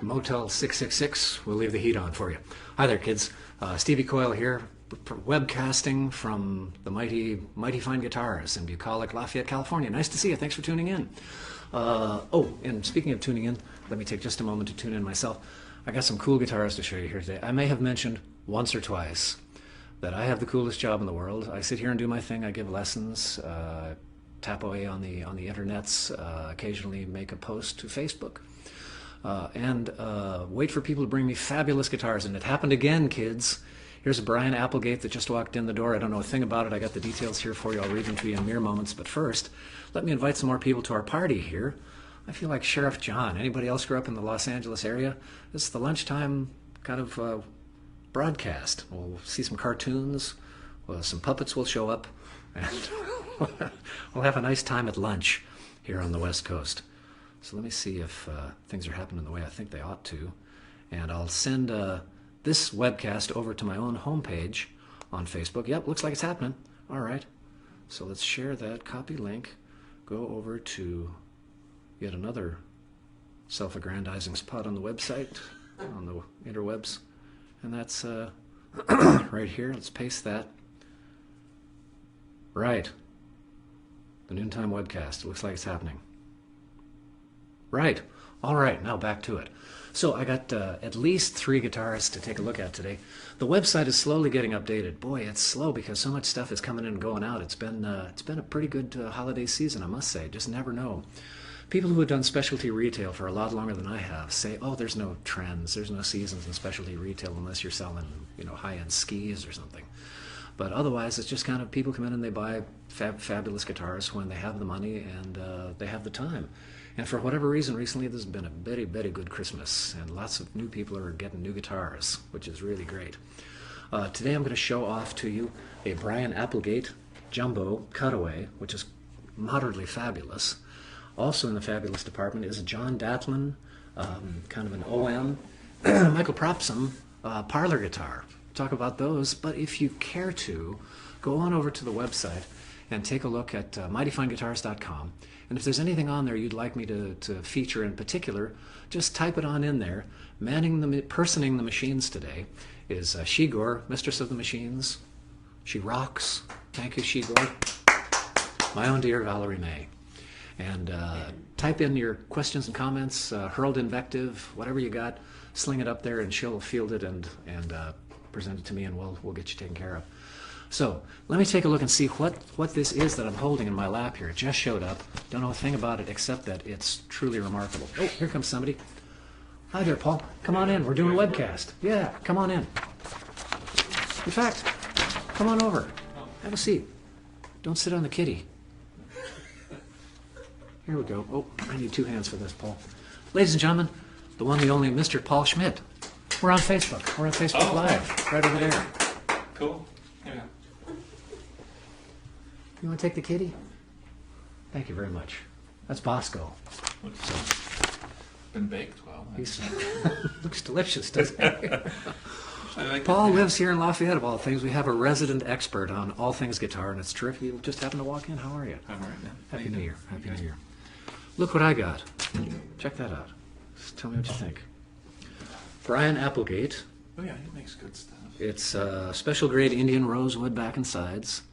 at Motel 666. We'll leave the heat on for you. Hi there, kids. Stevie Coyle here, webcasting from the mighty fine guitars in Bucolic, Lafayette, California. Nice to see you. Thanks for tuning in. And speaking of tuning in, let me take just a moment to tune in myself. I got some cool guitars to show you here today. I may have mentioned once or twice that I have the coolest job in the world. I sit here and do my thing. I give lessons, tap away on the internets, occasionally make a post to Facebook, and wait for people to bring me fabulous guitars. And it happened again, kids. Here's a Brian Applegate that just walked in the door. I don't know a thing about it. I got the details here for you. I'll read them to you in mere moments. But first, let me invite some more people to our party here. I feel like Sheriff John. Anybody else grew up in the Los Angeles area? This is the lunchtime kind of broadcast. We'll see some cartoons. Some puppets will show up. And we'll have a nice time at lunch here on the West Coast. So let me see if things are happening the way I think they ought to. And I'll send this webcast over to my own homepage on Facebook. Yep, looks like it's happening. All right. So let's share that, copy link, go over to yet another self-aggrandizing spot on the website, on the interwebs. And that's right here. Let's paste that. Right. The noontime webcast. It looks like it's happening. Right. All right. Now back to it. So I got at least 3 guitars to take a look at today. The website is slowly getting updated. Boy, it's slow because so much stuff is coming in and going out. It's been a pretty good holiday season, I must say. Just never know. People who have done specialty retail for a lot longer than I have say, oh, there's no trends, there's no seasons in specialty retail unless you're selling, high-end skis or something. But otherwise, it's just kind of people come in and they buy fabulous guitars when they have the money and they have the time. And for whatever reason, recently there's been a very, very good Christmas, and lots of new people are getting new guitars, which is really great. Today I'm going to show off to you a Brian Applegate Jumbo Cutaway, which is moderately fabulous. Also in the fabulous department is a John Datlin, kind of an OM, Michael Propsom parlor guitar. Talk about those, but if you care to, go on over to the website and take a look at mightyfineguitars.com. And if there's anything on there you'd like me to feature in particular, just type it on in there. Personing the machines today is Shigor, Mistress of the Machines. She rocks. Thank you, Shigor. My own dear Valerie May. And type in your questions and comments, hurled invective, whatever you got, sling it up there and she'll field it and present it to me, and we'll get you taken care of. So let me take a look and see what this is that I'm holding in my lap here. It just showed up. Don't know a thing about it except that it's truly remarkable. Oh, here comes somebody. Hi there, Paul. Come on in. We're doing a webcast. Yeah, come on in. In fact, come on over. Have a seat. Don't sit on the kitty. Here we go. Oh, I need 2 hands for this, Paul. Ladies and gentlemen, the one, the only Mr. Paul Schmidt. We're on Facebook. We're on Facebook Live, right over there. Cool. Yeah. You want to take the kitty? Thank you very much. That's Bosco. Been baked well. Looks delicious, doesn't it? Paul lives here in Lafayette, of all things. We have a resident expert on all things guitar, and it's terrific. You just happened to walk in. How are you? I'm all right now. Happy New Year. Happy New Year. Look what I got. Check that out. Just tell me what you think. Brian Applegate. Oh yeah, he makes good stuff. It's special grade Indian rosewood back and sides.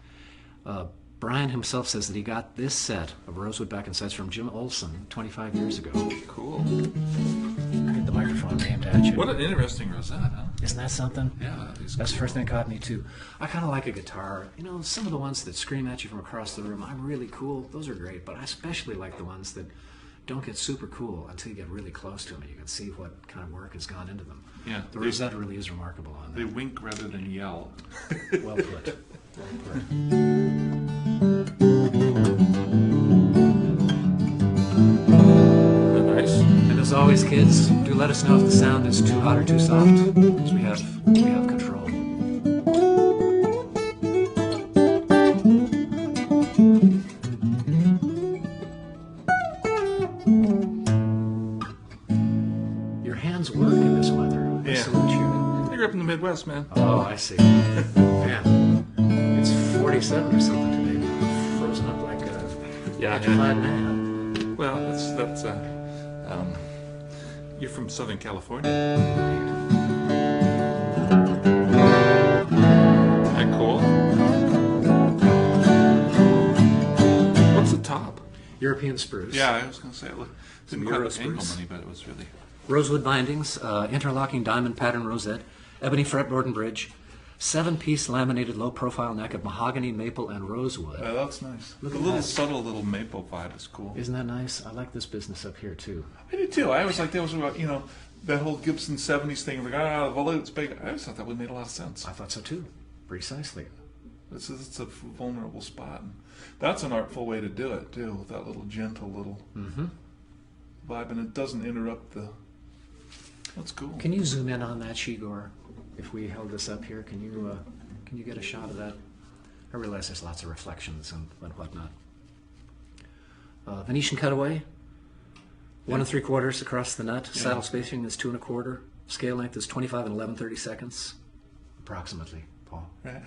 Brian himself says that he got this set of rosewood back and sides from Jim Olson 25 years ago. Cool. I get the microphone aimed at you. What an interesting rosette, huh? Isn't that something? Yeah. That's the first thing that caught me too. I kind of like a guitar. Some of the ones that scream at you from across the room, I'm really cool. Those are great, but I especially like the ones that don't get super cool until you get really close to them and you can see what kind of work has gone into them. Yeah. The rosette really is remarkable on that. They wink rather than yell. Well put. Well put. Nice. And as always, kids, do let us know if the sound is too hot or too soft, because we have control. Your hands work in this weather. I salute you. I grew up in the Midwest, man. Oh, I see. Man, it's 47 or something today. Frozen up like a petrified man. Well, that's You're from Southern California. That cool? What's the top? European spruce. Yeah, I was going to say, it didn't quite Euro look angle spruce. money, but it was really... Rosewood bindings, interlocking diamond pattern rosette, ebony fretboard and bridge, 7-piece laminated low-profile neck of mahogany, maple, and rosewood. that's nice. Look The at little that. subtle little maple vibe is cool. Isn't that nice? I like this business up here, too. I did too. I always like that was about, that whole Gibson 70s thing. Like, the volute's big. I always thought that would make a lot of sense. I thought so, too. Precisely. It's a vulnerable spot. And that's an artful way to do it, too, with that little gentle little vibe. And it doesn't interrupt the... That's cool. Can you zoom in on that, Shigor? If we held this up here, can you get a shot of that? I realize there's lots of reflections and whatnot. Venetian cutaway, 1 3/4 across the nut. Yeah. Saddle spacing is 2 1/4. Scale length is 25 and 11/32, approximately. Paul. Right.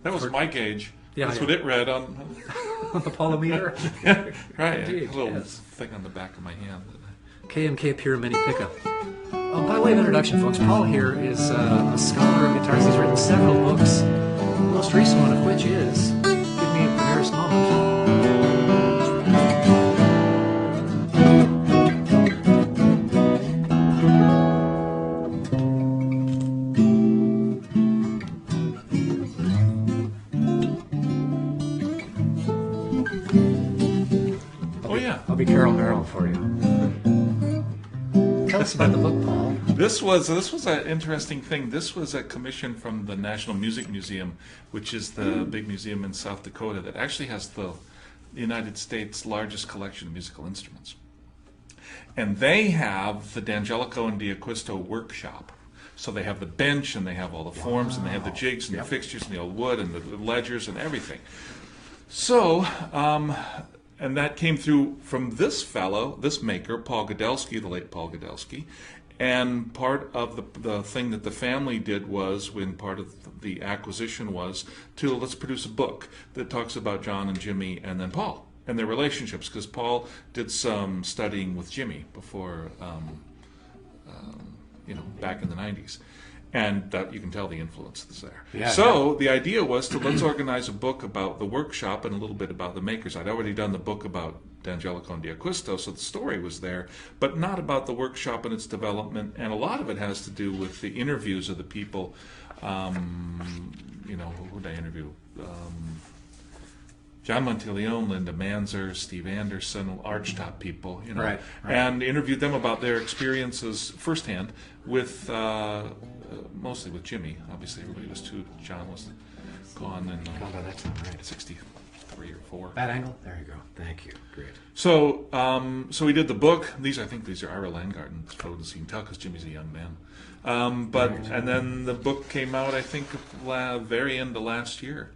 That was my gauge. Yeah, That's yeah. what it read on. The Paulometer. Right. Indeed, A little yes. thing on the back of my hand. K&K Pure Mini Pickup. Oh, by way of introduction, folks, Paul here is a scholar of guitars. He's written several books, the most recent one of which is Give Me a Merest Moment. Oh, yeah. I'll be Carol Merrill for you. Tell us about the book, Paul. This was an interesting thing. This was a commission from the National Music Museum, which is the big museum in South Dakota that actually has the United States' largest collection of musical instruments. And they have the D'Angelico and D'Acquisto workshop. So they have the bench, and they have all the forms, and they have the jigs, and Yep. the fixtures, and the old wood, and the ledgers, and everything. So, and that came through from this fellow, this maker, Paul Godelski, the late Paul Godelski. And part of the thing that the family did was, when part of the acquisition was, to let's produce a book that talks about John and Jimmy and then Paul and their relationships, because Paul did some studying with Jimmy before, back in the 90s. And that you can tell the influence is there. Yeah, So the idea was to let's organize a book about the workshop and a little bit about the makers. I'd already done the book about D'Angelico and D'Acquisto, so the story was there, but not about the workshop and its development. And a lot of it has to do with the interviews of the people. Who did I interview? John Monteleone, Linda Manzer, Steve Anderson, Archtop people, Right. and interviewed them about their experiences firsthand with, mostly with Jimmy. Obviously, everybody was too. John was gone in Gone by that time, right? 63 or 4. That angle? There you go. Thank you. Great. So, so we did the book. I think these are Ira Landgarten photos. You can tell because Jimmy's a young man. And then the book came out, I think, very end of last year.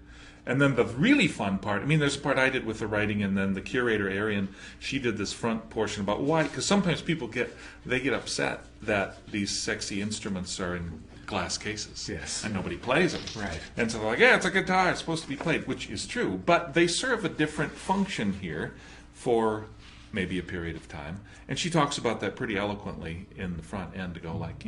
And then the really fun part, there's a part I did with the writing, and then the curator, Arian, she did this front portion about why, because sometimes people get upset that these sexy instruments are in glass cases. Yes. And nobody plays them. Right. And so they're like, yeah, it's a guitar, it's supposed to be played, which is true. But they serve a different function here for maybe a period of time. And she talks about that pretty eloquently in the front end to go like,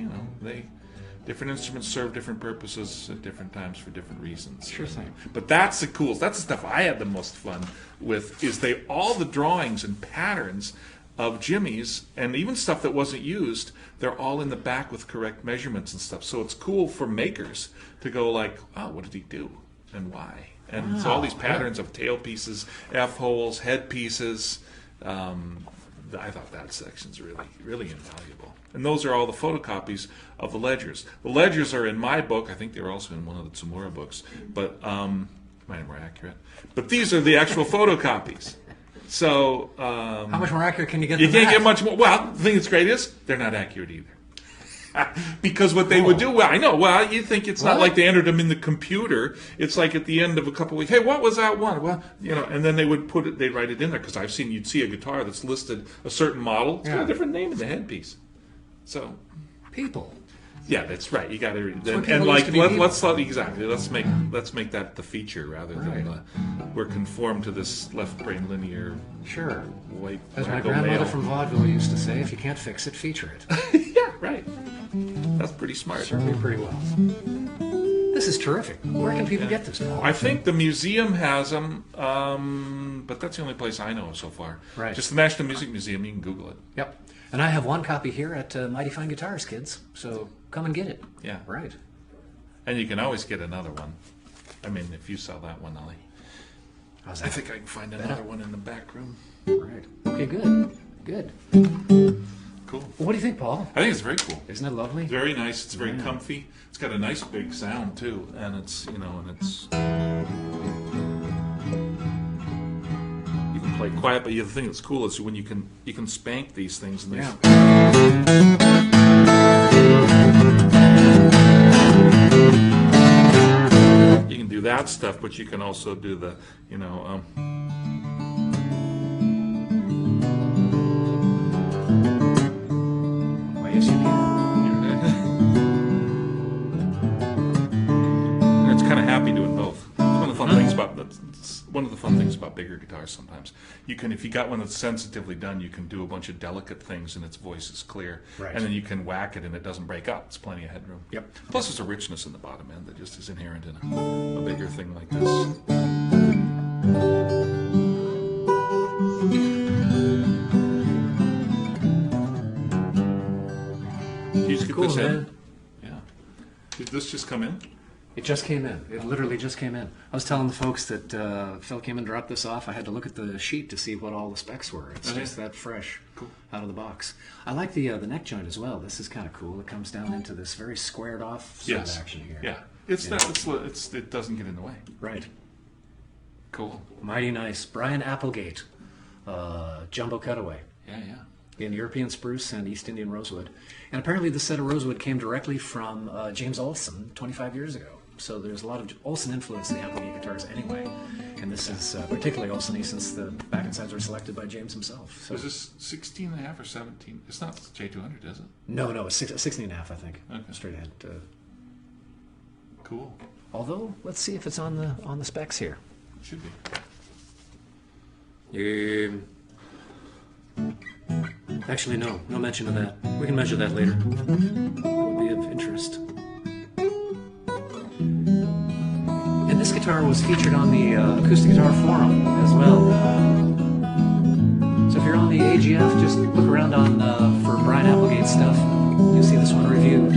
different instruments serve different purposes at different times for different reasons. Sure thing. But that's the coolest. That's the stuff I had the most fun with. Is all the drawings and patterns of Jimmy's, and even stuff that wasn't used, they're all in the back with correct measurements and stuff. So it's cool for makers to go like, oh, what did he do and why? And so all these patterns of tail pieces, F holes, head pieces. I thought that section's really, really invaluable. And those are all the photocopies of the ledgers. The ledgers are in my book. I think they were also in one of the Tsumura books, but mine are more accurate. But these are the actual photocopies. So How much more accurate can you get you than can't that? get much more. Well, the thing that's great is they're not accurate either. Because what they would do, you think it's not What? like they entered them in the computer. It's like at the end of a couple of weeks, hey, what was that one? Well, and then they would they'd write it in there, because you'd see a guitar that's listed a certain model. It's got Yeah. a different name in the headpiece. So, People. Yeah, that's right. You got to, what and people like used to be exactly. Let's make that the feature rather than we're conformed to this left brain linear Sure. white. As my radical grandmother male. from vaudeville used to say, if you can't fix it, feature it. Yeah, right. That's pretty smart. Served me pretty well. This is terrific. Where can people get this, Paul? I think the museum has them, but that's the only place I know of so far. Right. Just the National Music Museum. You can Google it. Yep. And I have one copy here at Mighty Fine Guitars, kids. So come and get it. Yeah. Right. And you can always get another one. I mean, if you sell that one, Ollie. How's I that? think I can find another one in the back room. Right. Okay, good. Good. Cool. Well, what do you think, Paul? I think it's very cool. Isn't it lovely? Very nice. It's very comfy. It's got a nice big sound too, and it's you can play quiet. But the thing that's cool is when you can spank these things and Yeah. you can do that stuff, but you can also do the Why, yes, you can. And it's kind of happy doing both. It's one of the fun things about one of the fun things about bigger guitars. Sometimes you can, if you got one that's sensitively done, you can do a bunch of delicate things and its voice is clear. Right. And then you can whack it and it doesn't break up. It's plenty of headroom. Yep. Plus, there's a richness in the bottom end that just is inherent in a bigger thing like this. Did you just get Cool, this in? man. Yeah. Did this just come in? It just came in. It literally just came in. I was telling the folks that Phil came and dropped this off. I had to look at the sheet to see what all the specs were. It's Okay. just that fresh, Cool. out of the box. I like the neck joint as well. This is kind of cool. It comes down into this very squared off sort Yes. of action here. Yeah. It's that. It doesn't get in the way. Right. Cool. Mighty nice. Brian Applegate, jumbo cutaway Yeah. Yeah. in European spruce and East Indian rosewood. And apparently the set of rosewood came directly from James Olson 25 years ago. So there's a lot of Olson influence in the Applegate guitars anyway. And this is particularly Olson-y since the back and sides were selected by James himself. So Is this 16 and a half or 17? It's not J200, is it? no, it's 16 and a half, I think. Okay. Straight ahead. Cool. Although, let's see if it's on the specs here. It should be. Actually, no mention of that. We can measure that later. That would be of interest. And this guitar was featured on the Acoustic Guitar Forum as well. So if you're on the AGF, just look around on for Brian Applegate stuff. You'll see this one reviewed.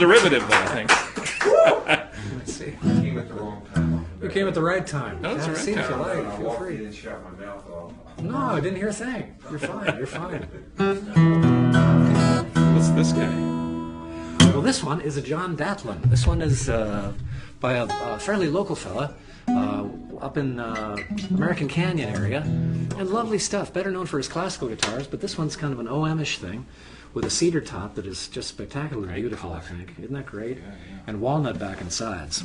derivative, though, I think. Let's see. Came at the wrong time. You came at the right time. No, it's the right See if you time. like. I Feel walked free. in and shut my mouth off. No, I didn't hear a thing. You're fine. You're fine. What's this guy? Well, this one is a John Datlin. This one is by a fairly local fella up in American Canyon area, and lovely stuff. Better known for his classical guitars, but this one's kind of an OM-ish thing with a cedar top that is just spectacularly beautiful. I think, isn't that great? Yeah. And walnut back and sides,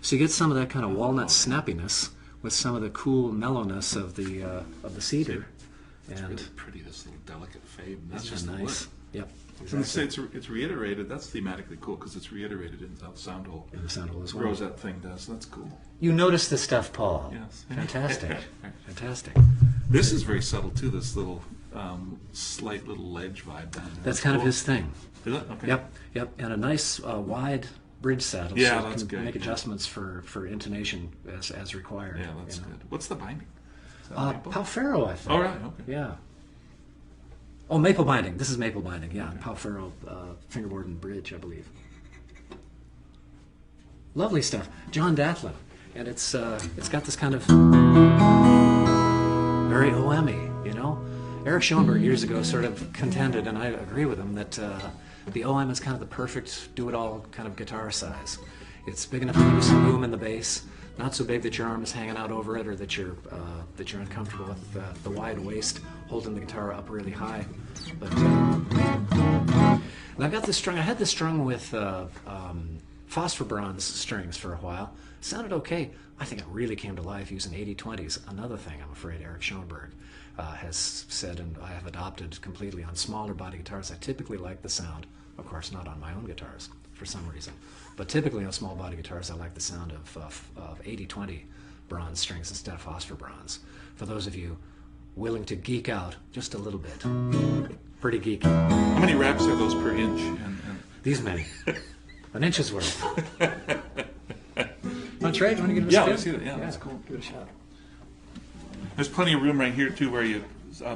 so you get some of that kind of walnut snappiness with some of the cool mellowness of the cedar. It's And really pretty, this little delicate fade. That's isn't just that the nice? look. Yep. And it's reiterated. That's thematically cool because it's reiterated in the sound hole. In the sound hole as well. Rosette thing does. That's cool. You notice this stuff, Paul. Yes. Fantastic. Fantastic. This is very subtle too. This little slight little ledge vibe down there. That's kind of his thing. Is it? Okay. Yep. And a nice wide bridge saddle. Yeah, so you that's can good. make adjustments for intonation as required. Yeah, that's you know. good. What's the binding? Is that maple? Palfaro, I think. Oh, right. Okay. Yeah. Oh, maple binding. This is maple binding. Yeah, Palfaro fingerboard and bridge, I believe. Lovely stuff. John Datlin, and it's got this kind of very OM-y, you know. Eric Schoenberg years ago sort of contended, and I agree with him, that the OM is kind of the perfect do-it-all kind of guitar size. It's big enough to give you some boom in the bass, not so big that your arm is hanging out over it, or that you're uncomfortable with the wide waist holding the guitar up really high. But and I got this strung. I had this strung with phosphor bronze strings for a while. Sounded okay. I think it really came to life using 80/20s. Another thing I'm afraid Eric Schoenberg has said, and I have adopted completely on smaller body guitars. I typically like the sound, of course not on my own guitars for some reason, but typically on small body guitars I like the sound of 80/20 bronze strings instead of phosphor bronze. For those of you willing to geek out just a little bit, pretty geeky. How many wraps are those per inch? These many. An inch's worth. Want to trade? Want to give it a Yeah, spin? let's see that. Yeah, that's cool. Give it a shot. There's plenty of room right here too where you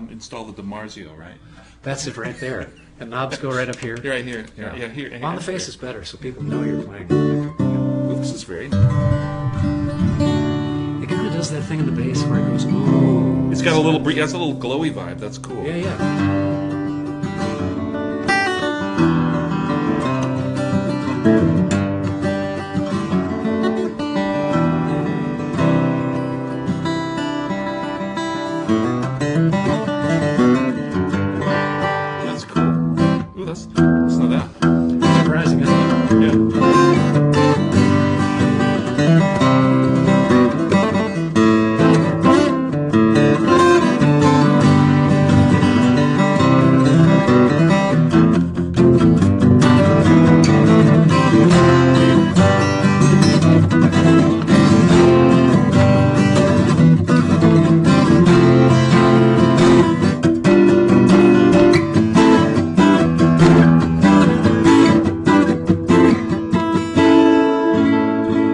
install the DiMarzio, right? That's it right there. The knobs go right up here. Right here. Yeah, here. On the face is better, so people know you're playing. Ooh, this is very nice. It kind of does that thing in the bass where it goes, ooh. It's got a little it has a little glowy vibe. That's cool. Yeah. That's cool. Ooh, that's not that. Surprising, isn't it? Yeah.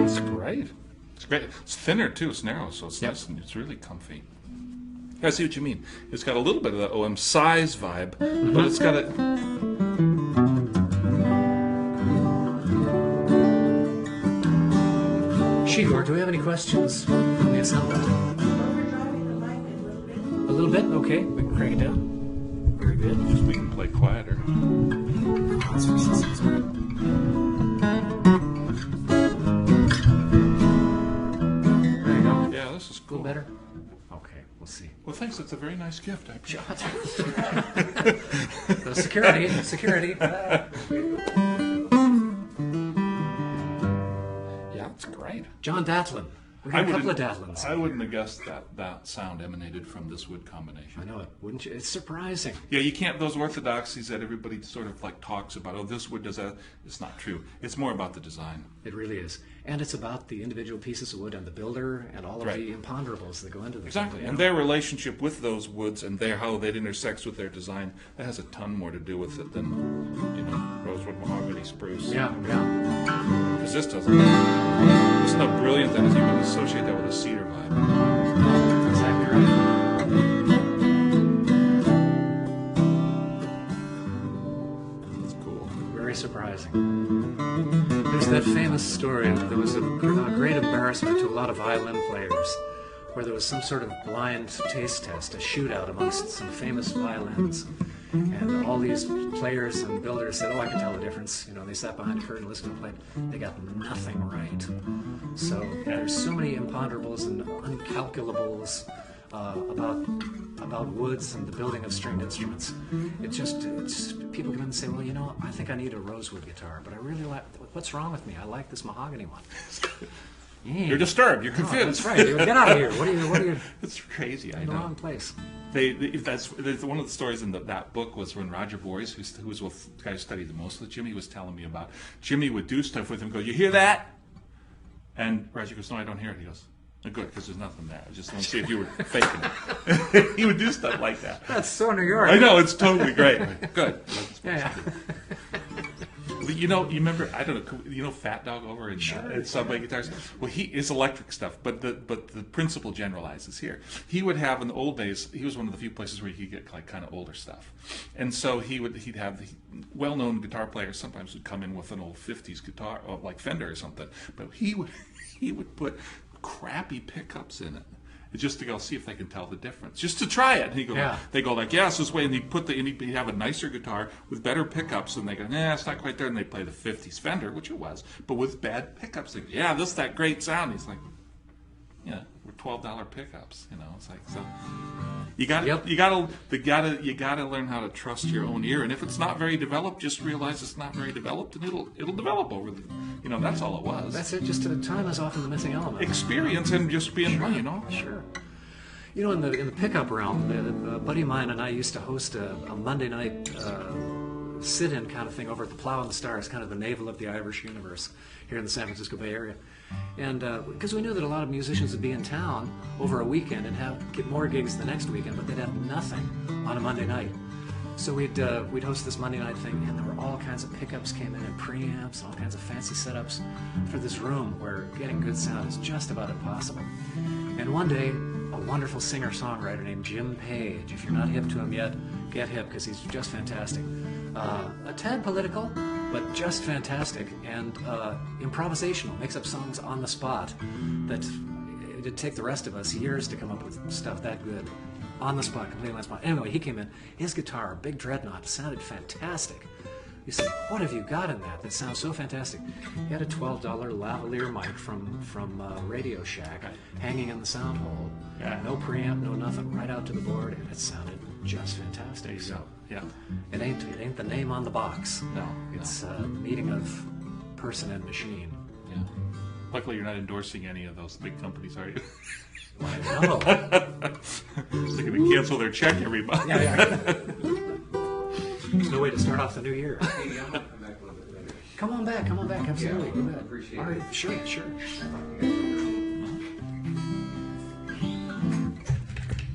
It's great. It's great. It's thinner too. It's narrow, so it's nice and it's really comfy. I see what you mean. It's got a little bit of that OM size vibe, but it's got a. Shigor, do we have any questions from the assembly? A little bit? Okay, we can crank it down. Very good. Just we can play quieter. There you go. Yeah, this is A cool. little better? Okay, we'll see. Well, thanks. It's a very nice gift. I appreciate it. Security. Yeah, It's great. John Datlin. We got a couple of Datlins. I wouldn't have guessed that sound emanated from this wood combination. I know it, wouldn't you? It's surprising. Yeah, you can't, those orthodoxies that everybody sort of like talks about, oh, this wood does that, it's not true. It's more about the design. It really is. And it's about the individual pieces of wood and the builder and all of Right. the imponderables that go into this. Exactly. And their relationship with those woods and how that intersects with their design, that has a ton more to do with it than, rosewood, mahogany, spruce. Yeah. Because this doesn't. Listen how brilliant that is. You can associate that with a cedar vibe. Exactly right. That's cool. Very surprising. that famous story. There was a great embarrassment to a lot of violin players, where there was some sort of blind taste test, a shootout amongst some famous violins. And all these players and builders said, "Oh, I can tell the difference." You know, they sat behind a curtain, listened and played. They got nothing right. So there's so many imponderables and uncalculables about woods and the building of stringed instruments. It's people come in and say, "Well, you know, I think I need a rosewood guitar, but I really like. What's wrong with me? I like this mahogany one." Yeah. You're disturbed. You're confused. That's right. Get out of here. What are you? It's crazy. I In the know. wrong place. That's one of the stories in that book was when Roger Boyes, who was the guy who studied the most with Jimmy, was telling me about Jimmy would do stuff with him. Go, "You hear that?" And Roger goes, "No, I don't hear it." He goes, "Oh, good, because there's nothing there. I just want to see if you were faking it." He would do stuff like that. That's so New York. I know, it's totally great. Good. Yeah. You know, you remember, I don't know, you know Fat Dog over in Subway Guitars? Well, he is electric stuff, but the principle generalizes here. He would have, in the old days, he was one of the few places where you could get like kind of older stuff. And so he'd have well-known guitar players sometimes would come in with an old 50s guitar, or like Fender or something, but he would put crappy pickups in it. Just to go see if they can tell the difference, just to try it. And they go like, "Yeah, it's this way," and he'd have a nicer guitar with better pickups, and they go, "Nah, it's not quite there." And they play the 50s Fender, which it was, but with bad pickups. They go, "Yeah, this is that great sound." He's like, "Yeah, we're $12 pickups." You know, it's like, so you gotta learn how to trust your own ear, and if it's not very developed, just realize it's not very developed, and it'll develop over the, you know, that's all it was. That's it. Just time is often the missing element. Experience and just being, you know. Sure. You know, in the pickup realm, a buddy of mine and I used to host a Monday night sit-in kind of thing over at the Plow and the Stars, kind of the navel of the Irish universe here in the San Francisco Bay Area. And because we knew that a lot of musicians would be in town over a weekend and get more gigs the next weekend, but they'd have nothing on a Monday night. So we'd host this Monday night thing, and there were all kinds of pickups came in and preamps and all kinds of fancy setups for this room where getting good sound is just about impossible. And one day, a wonderful singer-songwriter named Jim Page, if you're not hip to him yet, get hip because he's just fantastic. A tad political, but just fantastic, and improvisational, makes up songs on the spot that it'd take the rest of us years to come up with stuff that good. On the spot, completely on the spot. Anyway, he came in, his guitar, big dreadnought, sounded fantastic. He said, "What have you got in that sounds so fantastic?" He had a $12 lavalier mic from Radio Shack hanging in the sound hole. No preamp, no nothing, right out to the board, and it sounded just fantastic. So yeah, it ain't the name on the box. No, it's a meeting of person and machine. Yeah. Luckily, you're not endorsing any of those big companies, are you? No. They're going to cancel their check every month. Yeah. There's no way to start off the new year. Hey, I'm gonna come back a little bit later. Come on back, absolutely. Yeah, Go ahead. appreciate All right, it. sure.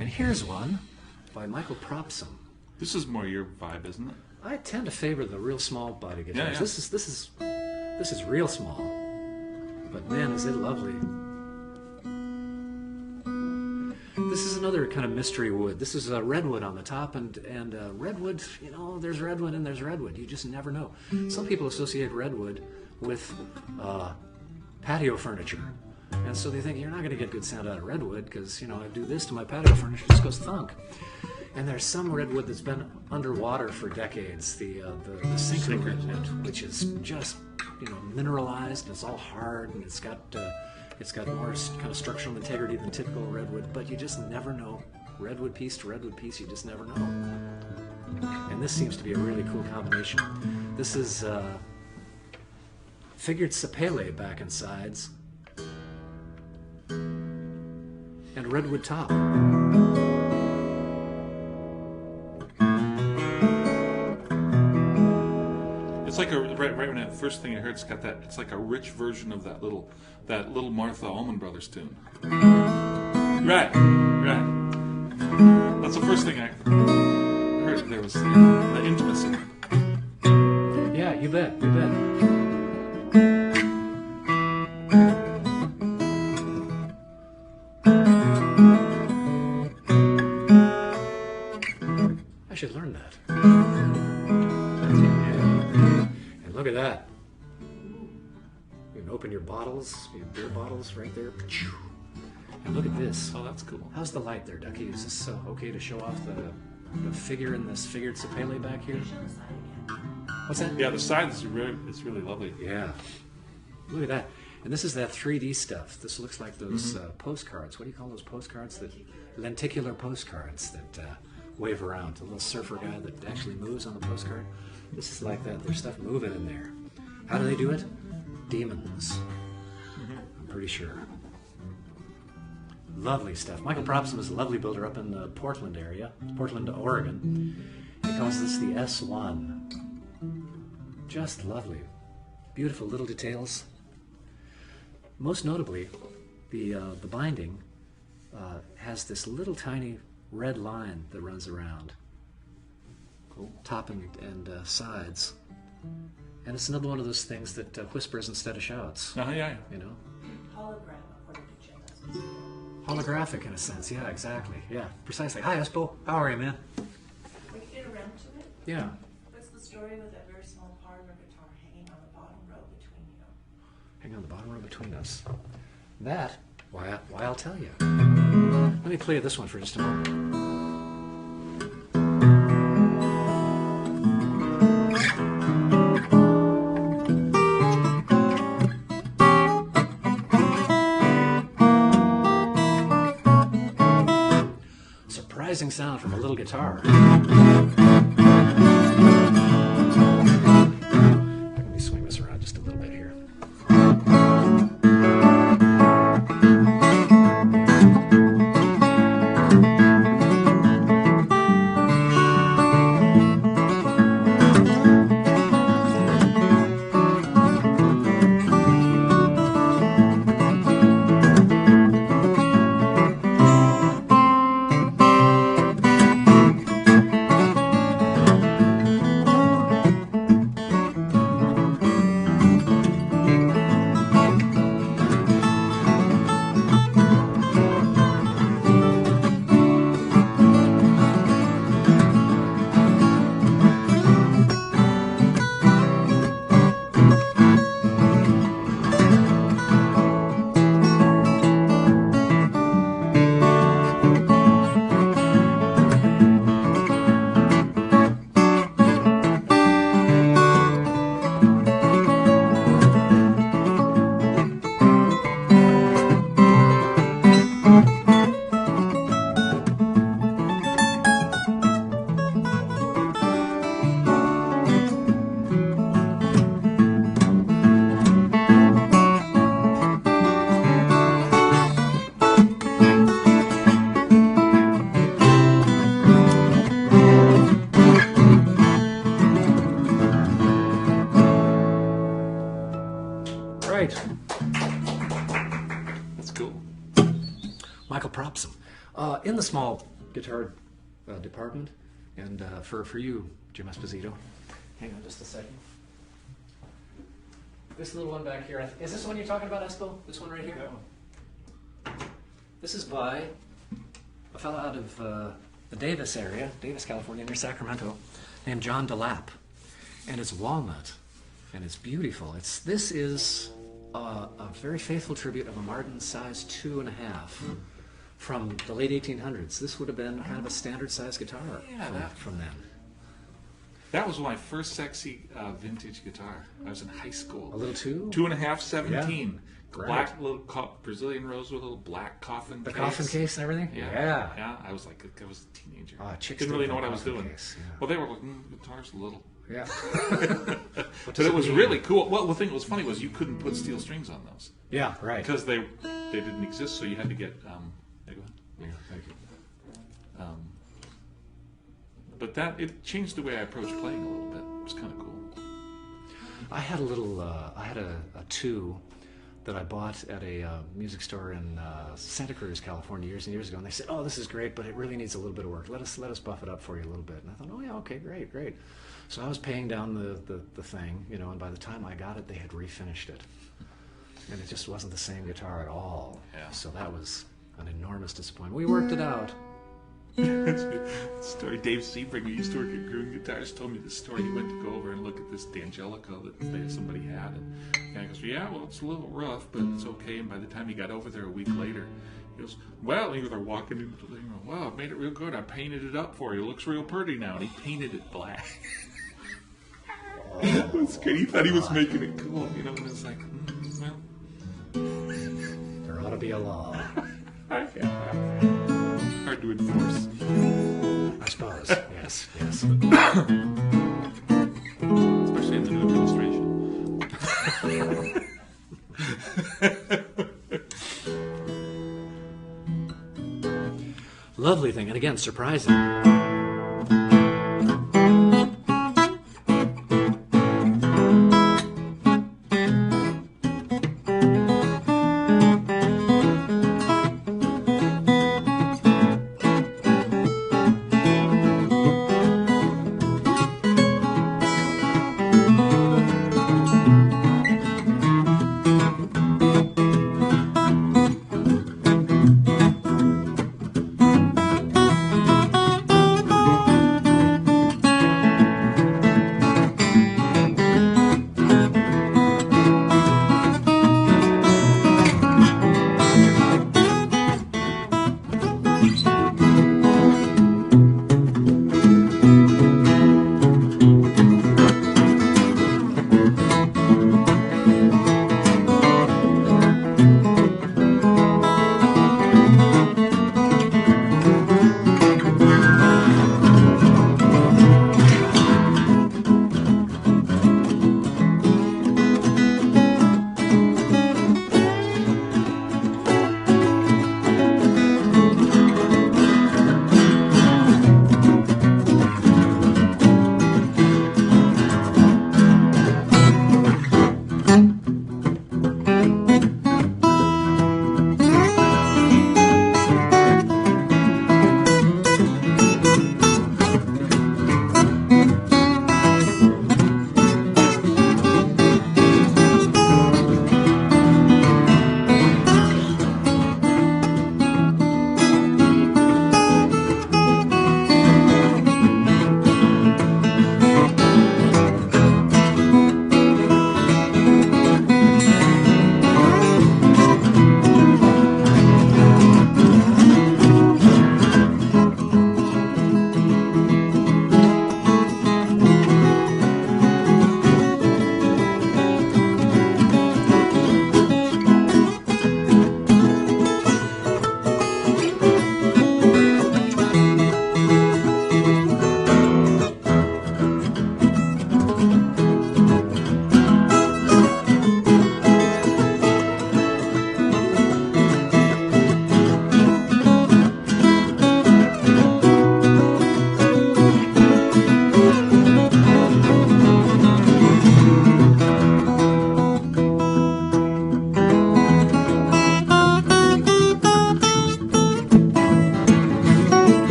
And here's one by Michael Propsom. This is more your vibe, isn't it? I tend to favor the real small body guitars. Yeah. This is real small, but man, is it lovely. This is another kind of mystery wood. This is redwood on the top, and redwood, you know, there's redwood and there's redwood. You just never know. Some people associate redwood with patio furniture, and so they think you're not going to get good sound out of redwood because, you know, I do this to my patio furniture, it just goes thunk. And there's some redwood that's been underwater for decades. The sinker redwood, which is just, you know, mineralized, and it's all hard, and it's got more kind of structural integrity than typical redwood, but you just never know. Redwood piece to redwood piece, you just never know. And this seems to be a really cool combination. This is figured sapele back and sides, and redwood top. It's like right when the first thing I heard, it's got that. It's like a rich version of that little Martha Allman Brothers tune. Right. That's the first thing I heard. There was the intimacy. Yeah, you bet. I should learn that. And look at that. open your bottles, your beer bottles right there. And look at this. Oh, that's cool. How's the light there, Ducky? Is this okay to show off the figure in this figured sapele back here? What's that? Yeah, the side is really lovely. Yeah. Look at that. And this is that 3D stuff. This looks like those postcards. What do you call those postcards? Lenticular postcards that wave around. The little surfer guy that actually moves on the postcard. This is like that. There's stuff moving in there. How do they do it? Demons. I'm pretty sure. Lovely stuff. Michael Propson is a lovely builder up in the Portland area, Portland, Oregon. He calls this the S1. Just lovely. Beautiful little details. Most notably, the binding has this little tiny red line that runs around. Cool. Top and sides. And it's another one of those things that whispers instead of shouts. Yeah. You know? Hologram, according to Jim. Holographic in a sense, yeah, exactly. Yeah, precisely. Hi, Espo. How are you, man? We can get around to it. Yeah. What's the story with that very small hardware guitar hanging on the bottom row between you? Hang on, the bottom row between us. That, why I'll tell you. Let me play this one for just a moment. Surprising sound from a little guitar. Let me swing this around just a little bit here. That's cool. Michael Propson. In the small guitar department, and for you, Jim Esposito, hang on just a second. This little one back here, is this the one you're talking about, Espo? This one right here? This is by a fellow out of the Davis area, Davis, California, near Sacramento, named John DeLapp. And it's walnut, and it's beautiful. This is a very faithful tribute of a Martin size 2.5 from the late 1800s. This would have been kind of a standard size guitar from then. That was my first sexy vintage guitar. I was in high school. A little too? 2.5, 17. Yeah. Black little Brazilian rose with a little black coffin The case. coffin case and everything? Yeah. I was a teenager. Chicks Didn't really did know what the I was coffin doing. case, yeah. Well, they were like, guitar's little. Yeah. But it was really cool. Well, the thing that was funny was you couldn't put steel strings on those. Yeah, right. Because they didn't exist, so you had to get... go ahead. Yeah, thank you. But it changed the way I approached playing a little bit. It was kind of cool. I had a 2 that I bought at a music store in Santa Cruz, California, years and years ago, and they said, "Oh, this is great, but it really needs a little bit of work. Let us buff it up for you a little bit." And I thought, "Oh yeah, okay, great." So I was paying down the thing, and by the time I got it, they had refinished it, and it just wasn't the same guitar at all. Yeah. So that was an enormous disappointment. We worked it out. Story. Dave Sebring, who used to work at Groom Guitars, told me this story. He went to go over and look at this D'Angelico that somebody had, and the guy goes, "Yeah, well, it's a little rough, but it's okay." And by the time he got over there a week later, he goes, "Well," and they're walking into the living room. "Wow, I made it real good. I painted it up for you. It looks real pretty now." And he painted it black. It was great. He thought he was making it cool, you know. And it's like, well, There ought to be a law, hard to enforce. I suppose. Yes, yes. Especially in the new administration. Lovely thing, and again, surprising.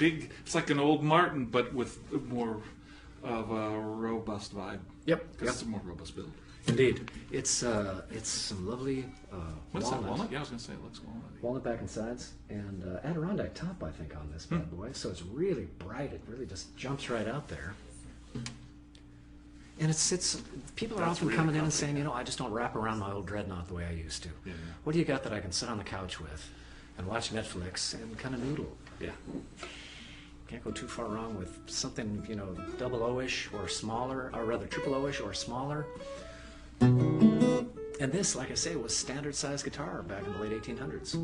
It's like an old Martin, but with more of a robust vibe. Yep. It's a more robust build. Indeed. It's some lovely What's that, walnut. walnut? Yeah, I was going to say it looks walnut. Walnut back and sides, and Adirondack top, I think, on this bad boy. So it's really bright. It really just jumps right out there. And it's people are That's often really coming in and comfy, saying, yeah. I just don't wrap around my old dreadnought the way I used to. Yeah. What do you got that I can sit on the couch with and watch Netflix and kind of noodle? Yeah. Can't go too far wrong with something, double O-ish or smaller, or rather triple O-ish or smaller. And this, like I say, was standard-sized guitar back in the late 1800s.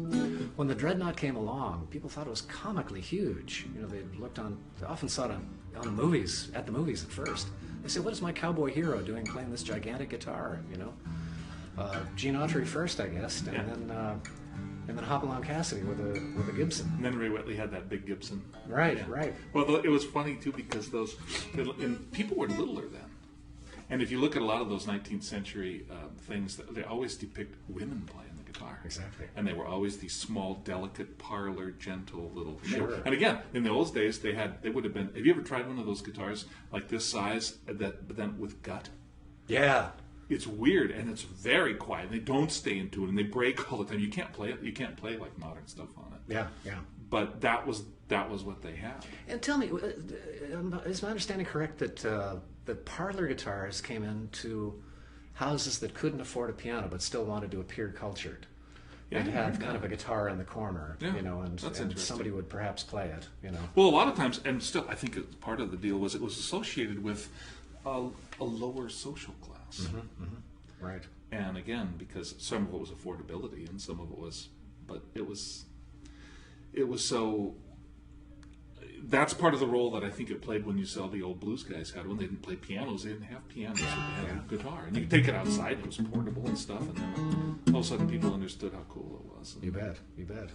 When the Dreadnought came along, people thought it was comically huge. You know, they often saw it on the movies, at the movies at first. They said, what is my cowboy hero doing playing this gigantic guitar, you know? Gene Autry first, I guess, and then Hopalong Cassidy with a Gibson. And then Ray Whitley had that big Gibson. Right, Yeah. right. Well, it was funny too because people were littler then. And if you look at a lot of those 19th century things, they always depict women playing the guitar. Exactly. And they were always these small, delicate, parlor, gentle little. Sure. And again, in those days, they would have been. Have you ever tried one of those guitars like this size, but then with gut? Yeah. It's weird and it's very quiet. They don't stay into it and they break all the time. You can't play it. You can't play like modern stuff on it. Yeah, yeah. But that was what they had. And tell me, is my understanding correct that the parlor guitars came into houses that couldn't afford a piano but still wanted to appear cultured? Yeah, and I have heard kind that. of a guitar in the corner, Yeah, you know, and that's somebody interesting. would perhaps play it, you know. Well, a lot of times, and still, I think part of the deal was it was associated with a lower social class. Right. And again, because some of it was affordability and some of it was, but it was so, that's part of the role that I think it played when you saw the old blues guys had. When they didn't play pianos, they didn't have pianos, so they had a guitar. And you could take it outside, it was portable and stuff, and then all of a sudden people understood how cool it was. You bet, you bet.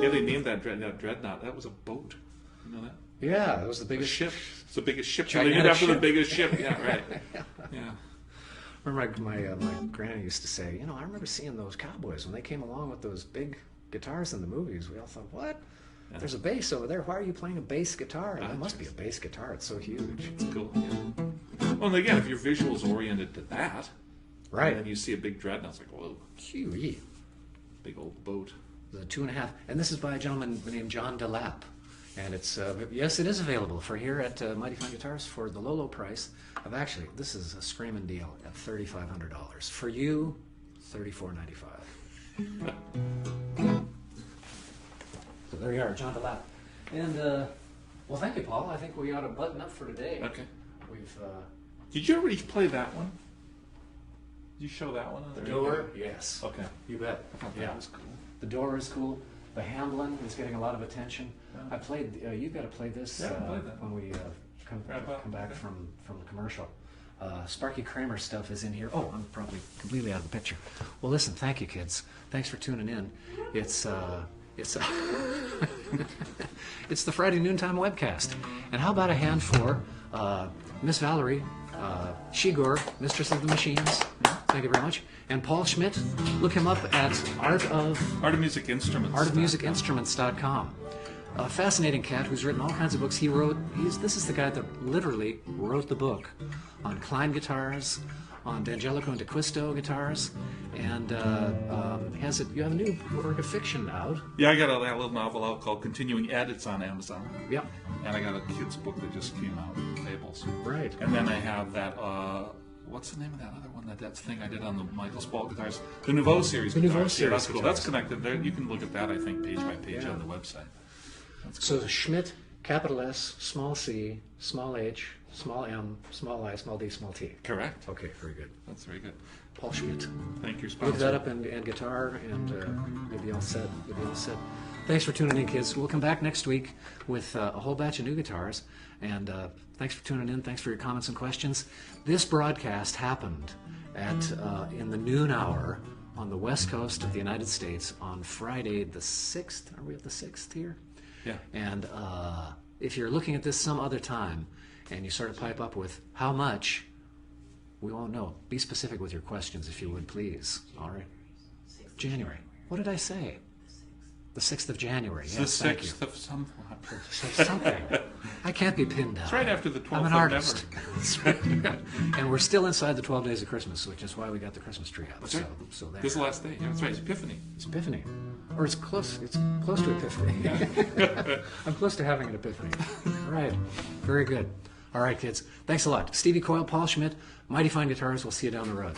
Yeah, they named that Dreadnought. That was a boat. You know that? Yeah, it was the A biggest ship. It's the biggest ship. Gigantic They named after the ship. biggest ship. Yeah, right. Yeah. Remember my granny used to say, you know, I remember seeing those cowboys when they came along with those big guitars in the movies. We all thought, what? Yeah. There's a bass over there. Why are you playing a bass guitar? That must be a bass guitar. It's so huge. It's cool. Yeah. Well, and again, if your visual's oriented to that, Right. and then you see a big Dreadnought, it's like, whoa, Huge. big old boat. The 2.5, and this is by a gentleman named John DeLapp, and it's yes, it is available for here at Mighty Fine Guitars for the low price of actually this is a screaming deal at $3,500 for you, $34.95. So there you are, John DeLapp, and well, thank you, Paul. I think we ought to button up for today. Okay. We've Did you already play that one? Did you show that one? the door, yes, Okay. you bet. I thought Yeah. that was cool. The door is cool. The Hamblin is getting a lot of attention. Yeah. I played. You've got to play this Yeah, I played that. when we come Wrap up. back Okay. from the commercial. Sparky Kramer stuff is in here. Oh, I'm probably completely out of the picture. Well, listen, thank you, kids. Thanks for tuning in. It's it's the Friday noontime webcast. And how about a hand for Miss Valerie Shigor, Mistress of the Machines? Thank you very much. And Paul Schmidt, look him up at Art of Music Instruments. artofmusicinstruments.com. A fascinating cat who's written all kinds of books. This is the guy that literally wrote the book on Klein guitars, on D'Angelico and D'Acquisto guitars, and you have a new work of fiction out. Yeah, I got that little novel out called Continuing Ed. It's on Amazon. Yep. And I got a kid's book that just came out, Fables. Right. And then I have that, what's the name of that other one? That thing I did on the Michael Spall guitars. The Nouveau series. The Nouveau guitars. Yeah, that's series cool. guitars. That's connected. There, you can look at that, I think, page by page Yeah. on the website. That's So Schmidt, capital S, small c, small h, small m, small I, small d, small t. correct. Okay, very good. That's very good. Paul Schmidt. Thank you, Look that sponsor. up and guitar, and you'll be all set. You'll be all set. Thanks for tuning in, kids. We'll come back next week with a whole batch of new guitars. And thanks for tuning in. Thanks for your comments and questions. This broadcast happened at in the noon hour on the west coast of the United States on Friday the 6th. Are we at the 6th here? Yeah. And if you're looking at this some other time and you sort of pipe up with how much, we won't know. Be specific with your questions, if you would, please. All right. January. What did I say? The 6th of January. It's Yes, the thank you. 6th of some. Something. I can't be pinned down. It's right after the 12th I'm an of artist. That's right. And we're still inside the 12 days of Christmas, which is why we got the Christmas tree out. That's right. So there. This is the last day. Yeah, that's right. It's Epiphany. It's Epiphany. Or it's close. It's close to Epiphany. I'm close to having an epiphany. All right. Very good. All right, kids. Thanks a lot. Stevie Coyle, Paul Schmidt, Mighty Fine Guitars. We'll see you down the road.